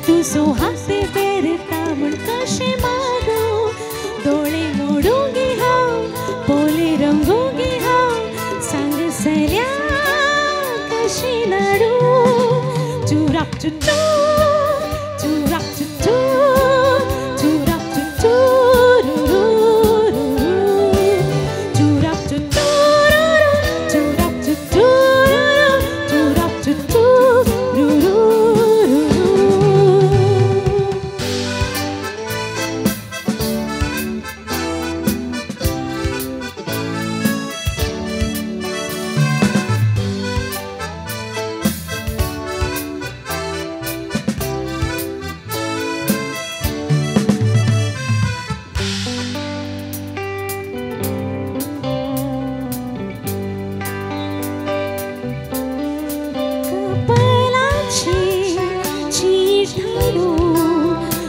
तुझो हाते फेरता म्हण कशें मागू डोळे मोडूंगी हांव पोले रंगोगी हांव सांग सल्या कशी Nadu to rock to do to rock to do to rock to do to rock to do to rock to do to rock to do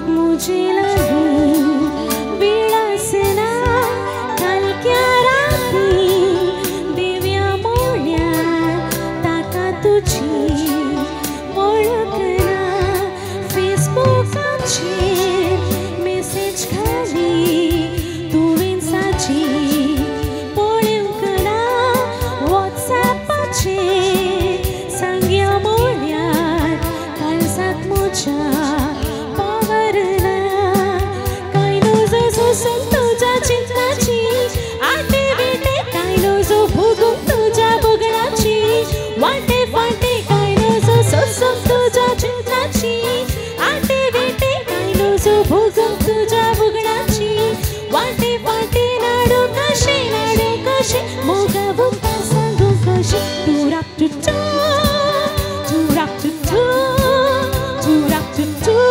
मुझे लगी विलासना कालक्या राती दिव्या मोळ्या ताका तुझी वळखना फेसबुकाचेर मेसेज घाली तुवें साची पळोवंक ना वॉट्सॅपाचेर सांग्या मोळ्यार काळजांत म्हज्या तुझ्या चित्राची आटे बिटे काय नजो भोगून तुझ्या बगडाची वाटे फाटे काय नजो सोसून तुझ्या चित्राची आटे बिटे काय नजो भोगून तुझ्या बगडाची वाटे फाटे नाडू कशे मोगा बुका सांगू कशे तू राक टू टू तू राक टू टू तू राक टू टू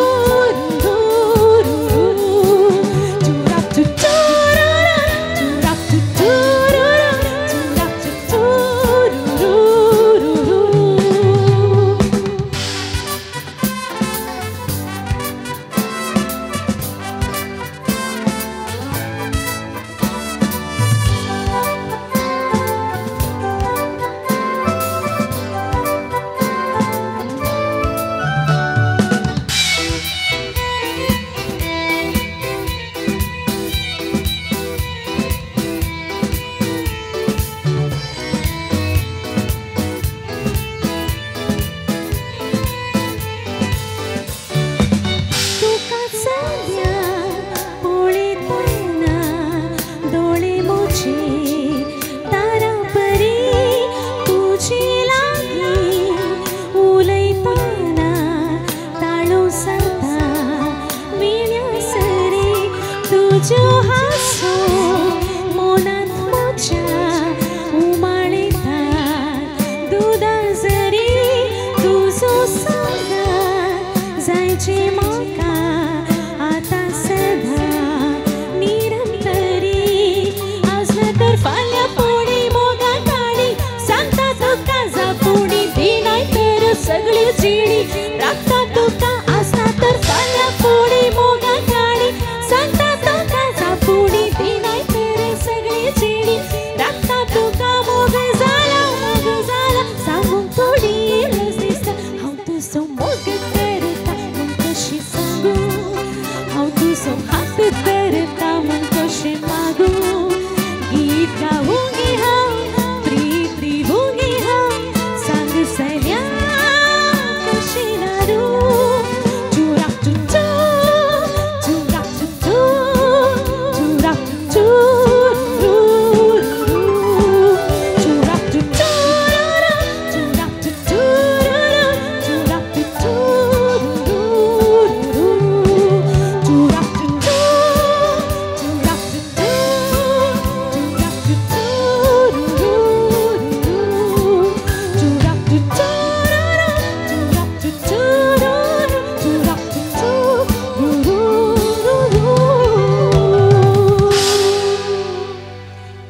तुझो हासो मोनात म्हज्या उमाळिता दुदा जरी तुजो सांगा जायचे म्हाका